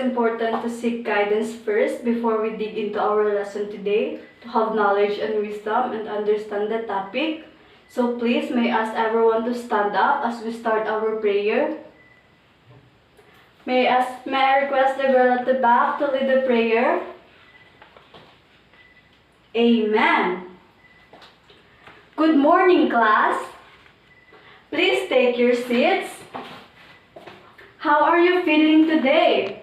important to seek guidance first before we dig into our lesson today, to have knowledge and wisdom and understand the topic. So please, may I ask everyone to stand up as we start our prayer. May I request the girl at the back to lead the prayer. Amen. Good morning, class. Please take your seats. How are you feeling today?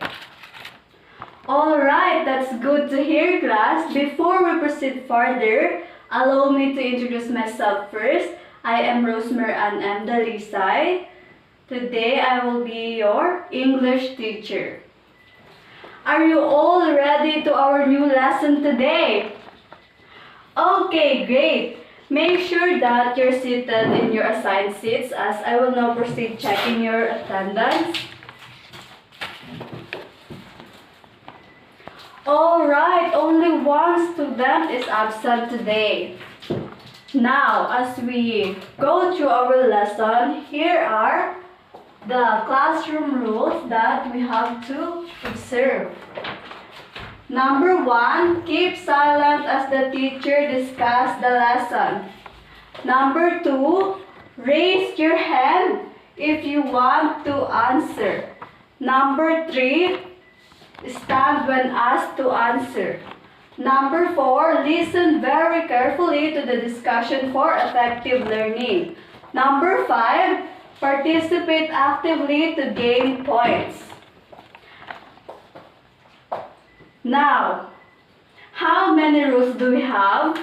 Alright, that's good to hear, class. Before we proceed further, allow me to introduce myself first. I am Rosemary Ann M. Dalisay. Today, I will be your English teacher. Are you all ready to our new lesson today? Okay, great. Make sure that you're seated in your assigned seats as I will now proceed checking your attendance. Alright, only one student is absent today. Now, as we go through our lesson, here are the classroom rules that we have to observe. Number 1, keep silent as the teacher discusses the lesson. Number 2, raise your hand if you want to answer. Number 3, stand when asked to answer. Number 4, listen very carefully to the discussion for effective learning. Number 5, participate actively to gain points. Now, how many rules do we have?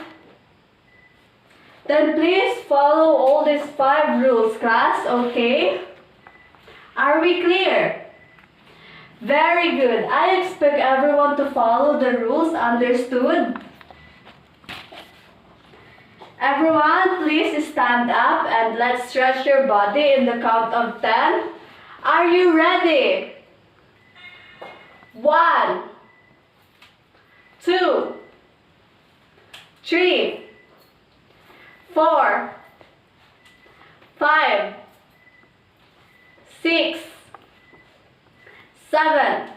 Then please follow all these 5 rules, class, okay? Are we clear? Very good. I expect everyone to follow the rules, understood? Everyone, please stand up and let's stretch your body in the count of 10. Are you ready? 1, 2, 3, 4, 5, 6, 7,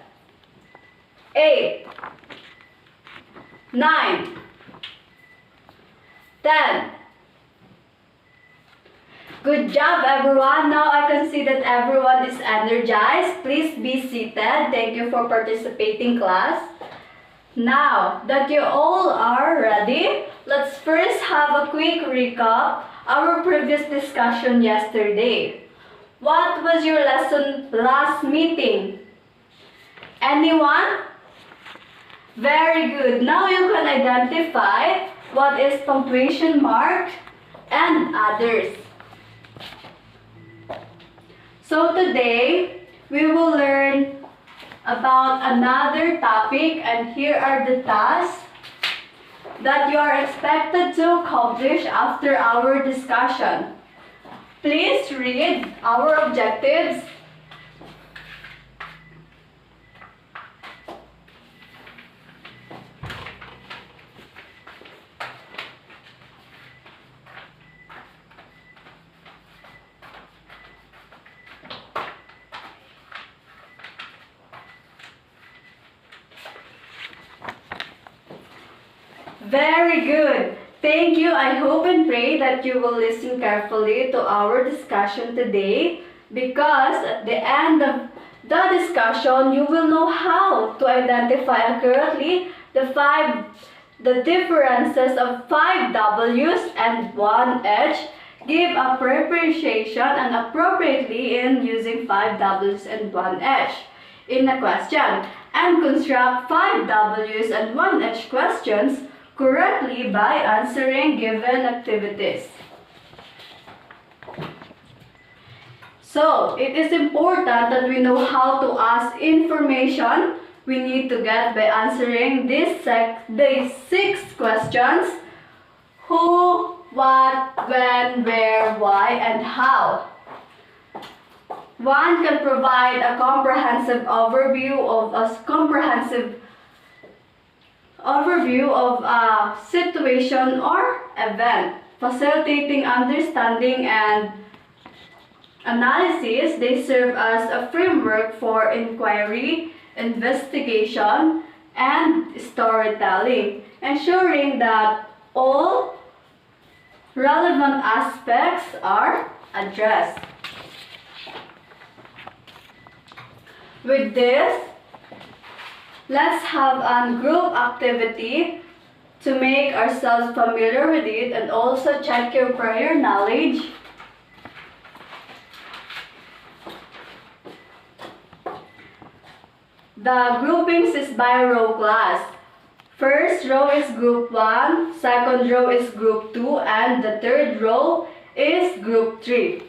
8, 9, 10. Good job, everyone. Now I can see that everyone is energized. Please be seated. Thank you for participating, class. Now that you all are ready, let's first have a quick recap our previous discussion yesterday. What was your lesson last meeting? Anyone? Very good. Now you can identify what is punctuation mark and others. So today, we will learn about another topic, and here are the tasks that you are expected to accomplish after our discussion. Please read our objectives. Very good. Thank you. I hope and pray that you will listen carefully to our discussion today, because at the end of the discussion, you will know how to identify accurately the differences of 5 W's and 1 H, give appreciation and appropriately in using 5 W's and 1 H in a question, and construct 5 W's and 1 H questions correctly by answering given activities. So, it is important that we know how to ask information we need to get by answering these 6 questions: who, what, when, where, why, and how. One can provide a comprehensive overview of a situation or event, facilitating understanding and analysis. They serve as a framework for inquiry investigation, and storytelling, ensuring that all relevant aspects are addressed. With this, let's have a group activity to make ourselves familiar with it and also check your prior knowledge. The groupings is by row class. First row is group 1, second row is group 2, and the third row is group 3.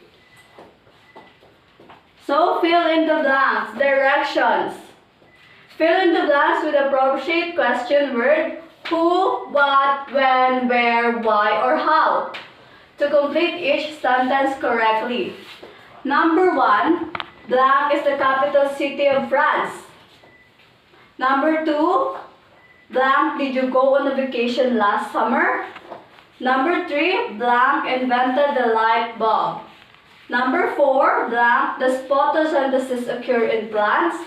So fill in the blanks, directions. Fill in the blanks with appropriate question word who, what, when, where, why, or how to complete each sentence correctly. Number 1, blank is the capital city of France. Number 2, blank, did you go on a vacation last summer? Number 3, blank, invented the light bulb. Number 4, blank, does photosynthesis occur in plants?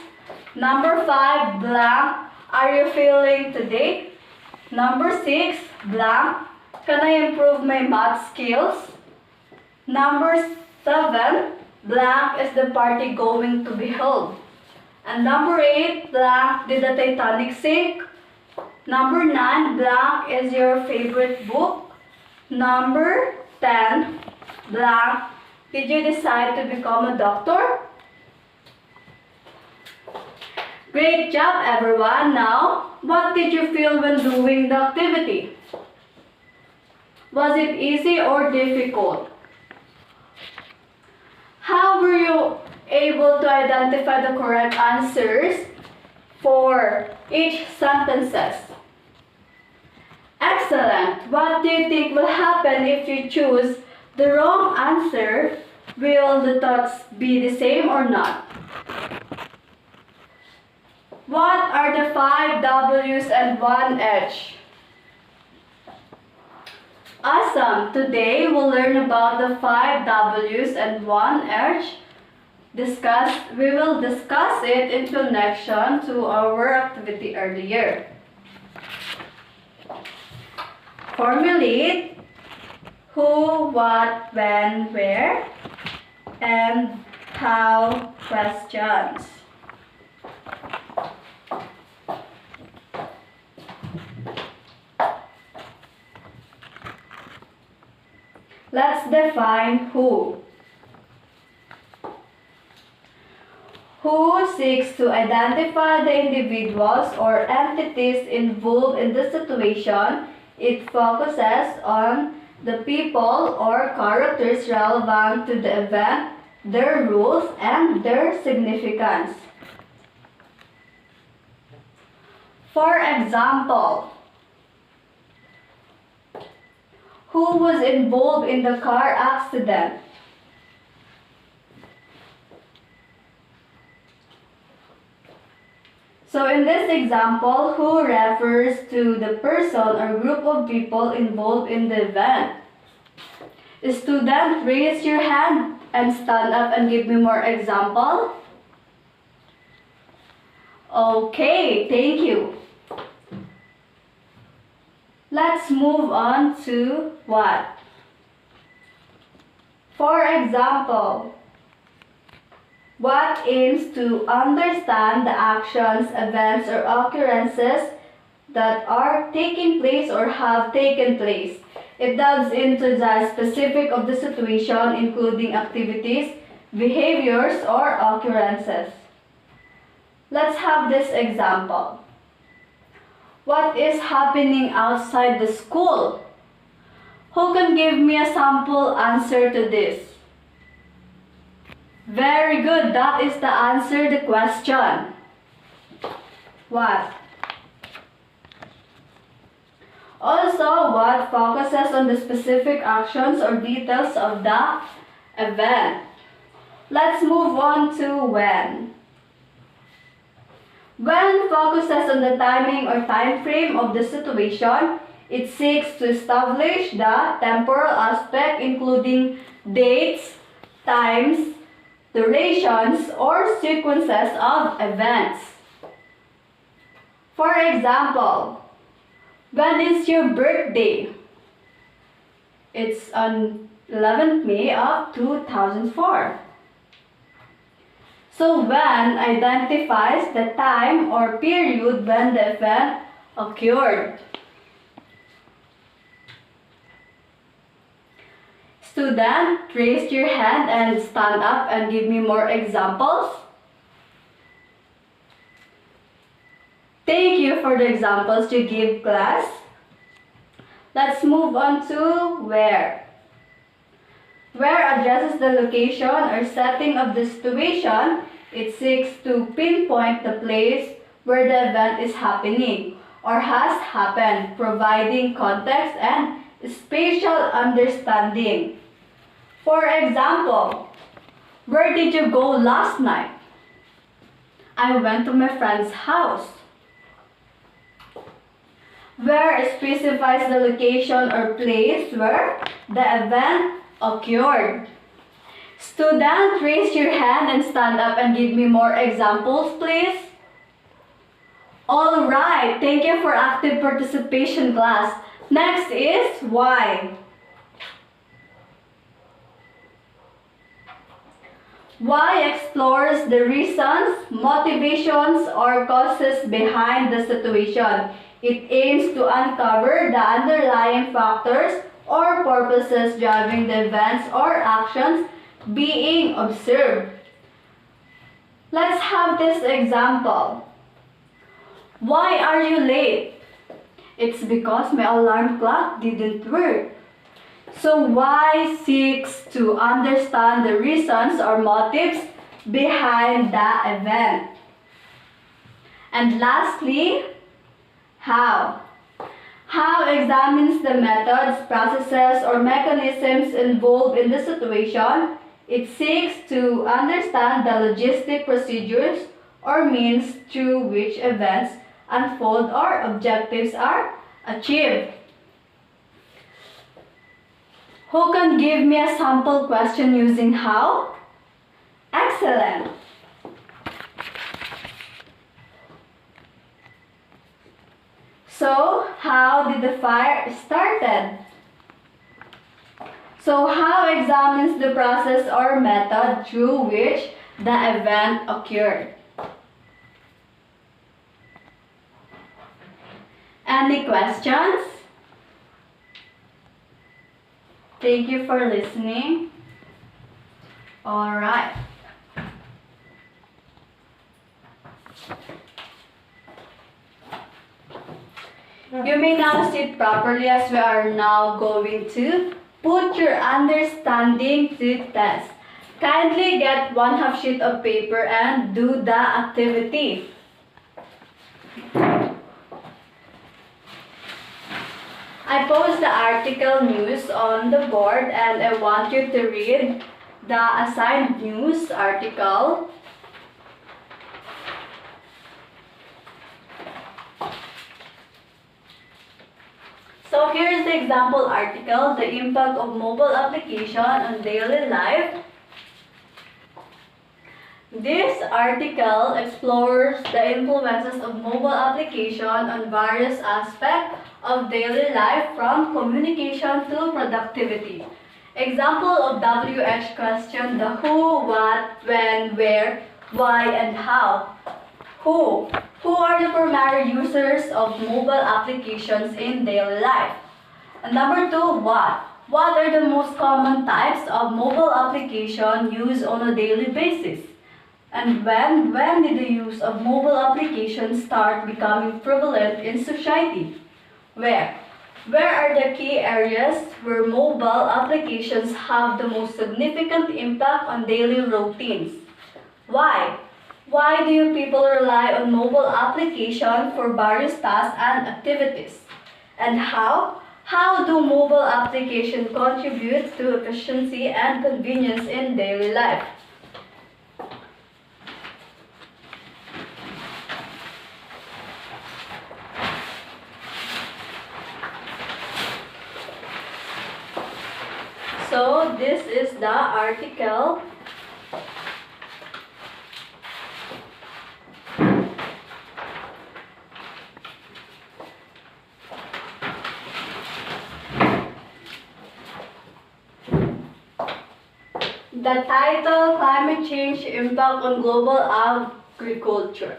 Number 5, blank, are you feeling today? Number 6, blank, can I improve my math skills? Number 7, blank, is the party going to be held? And number 8, blank, did the Titanic sink? Number 9, blank, is your favorite book? Number 10, blank, did you decide to become a doctor? Great job, everyone. Now, what did you feel when doing the activity? Was it easy or difficult? How were you able to identify the correct answers for each sentences? Excellent. What do you think will happen if you choose the wrong answer? Will the thoughts be the same or not? What are the 5 W's and 1 H? Awesome! Today we'll learn about the 5 W's and 1 H. We will discuss it in connection to our activity earlier. Formulate who, what, when, where, and how questions. Let's define who. Who seeks to identify the individuals or entities involved in the situation. It focuses on the people or characters relevant to the event, their rules, and their significance. For example, who was involved in the car accident? So in this example, who refers to the person or group of people involved in the event. Student, raise your hand and stand up and give me more example. Okay, thank you. Let's move on to what? For example, what aims to understand the actions, events, or occurrences that are taking place or have taken place. It delves into the specific of the situation, including activities, behaviors, or occurrences. Let's have this example. What is happening outside the school? Who can give me a sample answer to this? Very good. That is the answer to the question. What? Also, what focuses on the specific actions or details of the event. Let's move on to when. When focuses on the timing or time frame of the situation. It seeks to establish the temporal aspect, including dates, times, durations, or sequences of events. For example, when is your birthday? It's on 11th May of 2004. So when identifies the time or period when the event occurred. Student, raise your hand and stand up and give me more examples. Thank you for the examples you give, class. Let's move on to where. Where addresses the location or setting of the situation. It seeks to pinpoint the place where the event is happening or has happened, providing context and spatial understanding. For example, where did you go last night? I went to my friend's house. Where specifies the location or place where the event occurred. Student, raise your hand and stand up and give me more examples, please. All right, thank you for active participation, class. Next is why. Why explores the reasons, motivations, or causes behind the situation. It aims to uncover the underlying factors or purposes driving the events or actions being observed. Let's have this example. Why are you late? It's because my alarm clock didn't work. So why seeks to understand the reasons or motives behind the event. And lastly, how. How examines the methods, processes, or mechanisms involved in the situation. It seeks to understand the logistic procedures or means through which events unfold or objectives are achieved. Who can give me a sample question using how? Excellent! So, how did the fire started? So, how examines the process or method through which the event occurred? Any questions? Thank you for listening. All right. You may now sit properly as we are now going to put your understanding to test. Kindly get 1/2 sheet of paper and do the activity. I post the article news on the board and I want you to read the assigned news article. So here is the example article, the impact of mobile application on daily life. This article explores the influences of mobile application on various aspects of daily life from communication to productivity. Example of WH question, the who, what, when, where, why, and how. Who? Who are the primary users of mobile applications in daily life? And number 2, what? What are the most common types of mobile application used on a daily basis? And when did the use of mobile applications start becoming prevalent in society? Where? Where are the key areas where mobile applications have the most significant impact on daily routines? Why? Why do people rely on mobile application for various tasks and activities? And how? How do mobile applications contribute to efficiency and convenience in daily life? So this is the article. The title, Climate Change Impact on Global Agriculture.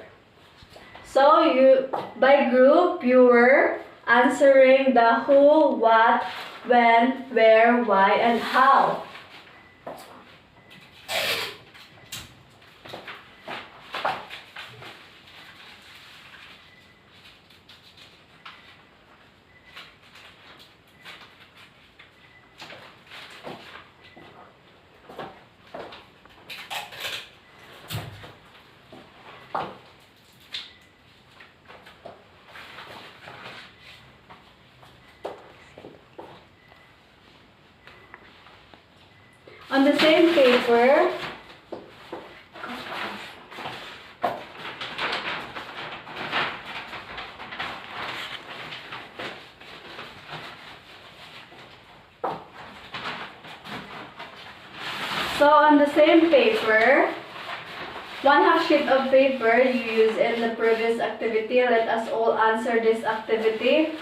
So by group, you were answering the who, what, when, where, why, and how. On the same paper, one half sheet of paper you used in the previous activity. Let us all answer this activity.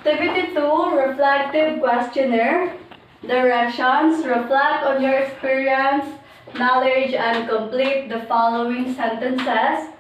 Activity 2, reflective questionnaire. Directions: reflect on your experience, knowledge, and complete the following sentences.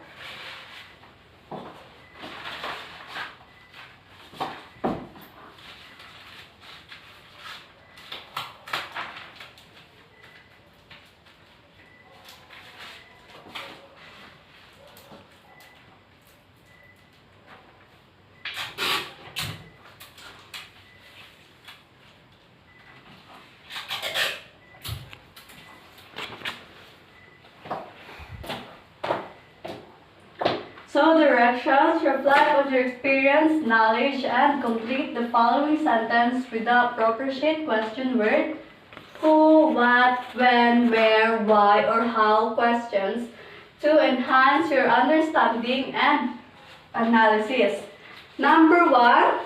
So directions: reflect on your experience, knowledge, and complete the following sentence with the proper shape question word. Who, what, when, where, why, or how questions to enhance your understanding and analysis. Number 1,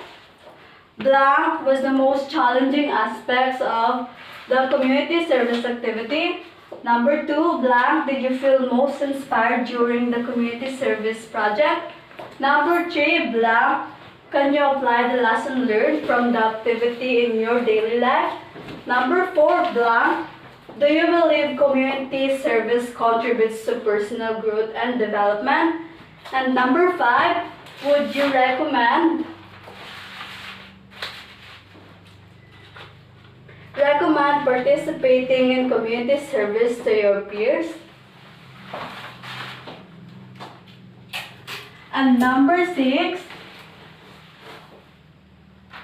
blank was the most challenging aspects of the community service activity. Number 2, blank, did you feel most inspired during the community service project? Number 3, blank, can you apply the lesson learned from the activity in your daily life? Number 4, blank, do you believe community service contributes to personal growth and development? And number 5, would you recommend participating in community service to your peers? And number 6,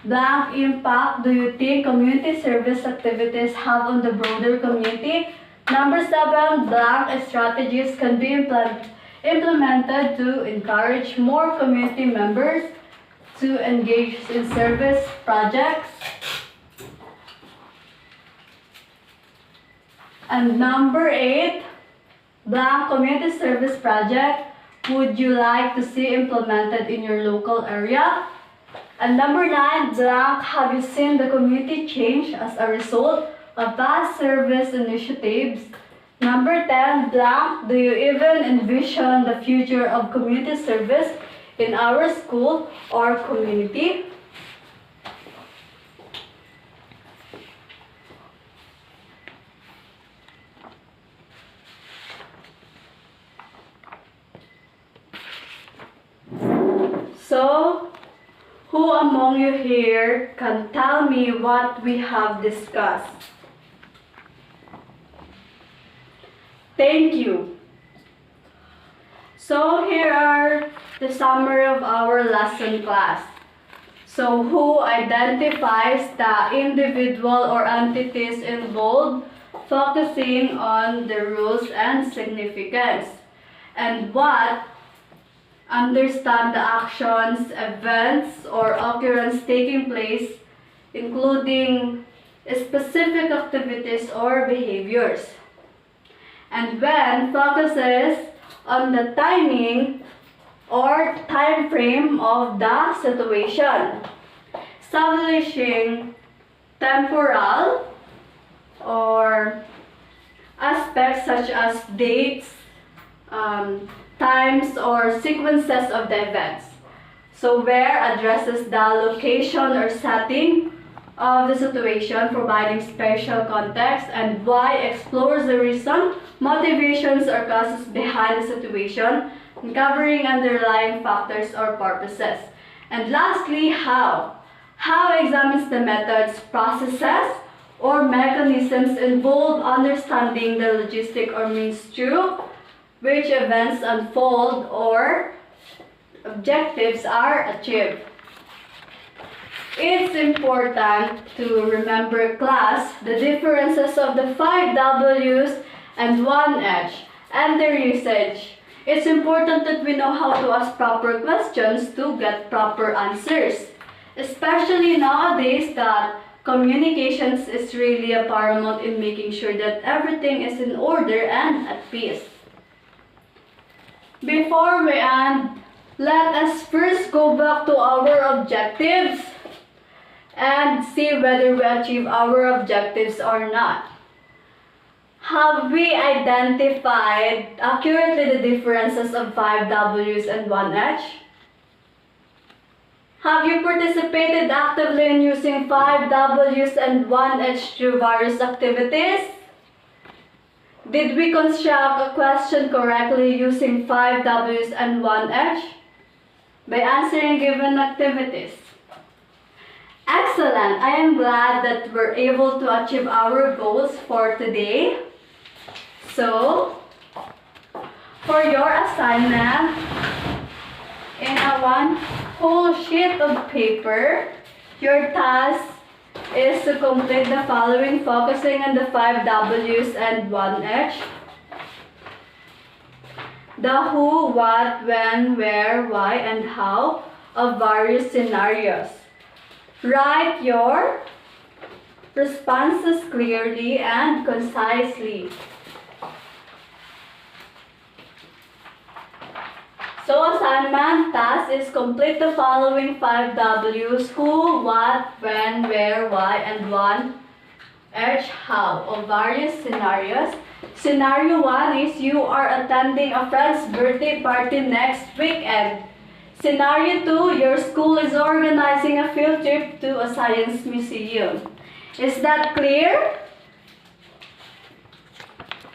blank impact do you think community service activities have on the broader community? Number 7, blank strategies can be implemented to encourage more community members to engage in service projects. And number 8, blank community service project would you like to see implemented in your local area? And number 9, blank, have you seen the community change as a result of past service initiatives? Number 10, blank, do you even envision the future of community service in our school or community? So, who among you here can tell me what we have discussed? Thank you. So, here are the summary of our lesson class. So, who identifies the individual or entities involved, focusing on the rules and significance? And what understand the actions, events, or occurrence taking place, including specific activities or behaviors. And when focuses on the timing or time frame of the situation, establishing temporal or aspects such as dates, times, or sequences of the events. So where addresses the location or setting of the situation, providing spatial context, and why explores the reason, motivations, or causes behind the situation, uncovering underlying factors or purposes. And lastly, how. How examines the methods, processes, or mechanisms involved understanding the logistic or means through which events unfold or objectives are achieved. It's important to remember, class, the differences of the 5 W's and 1 H and their usage. It's important that we know how to ask proper questions to get proper answers, especially nowadays that communications is really a paramount in making sure that everything is in order and at peace. Before we end, let us first go back to our objectives and see whether we achieve our objectives or not. Have we identified accurately the differences of 5 W's and 1 H? Have you participated actively in using 5 W's and 1 H through various activities? Did we construct a question correctly using 5 W's and 1 H? By answering given activities. Excellent! I am glad that we're able to achieve our goals for today. So, for your assignment, in a one whole sheet of paper, your task is to complete the following, focusing on the 5 W's and 1 H. The who, what, when, where, why, and how of various scenarios. Write your responses clearly and concisely. So assignment task is complete the following 5 W's, who, what, when, where, why, and 1 H, how of various scenarios. Scenario 1 is you are attending a friend's birthday party next weekend. Scenario 2, your school is organizing a field trip to a science museum. Is that clear?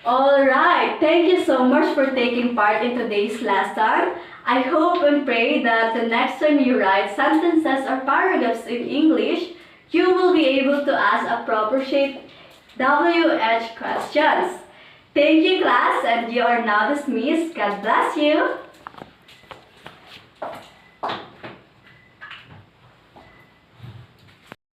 Alright, thank you so much for taking part in today's lesson. I hope and pray that the next time you write sentences or paragraphs in English, you will be able to ask appropriate WH questions. Thank you, class, and you are now dismissed. God bless you.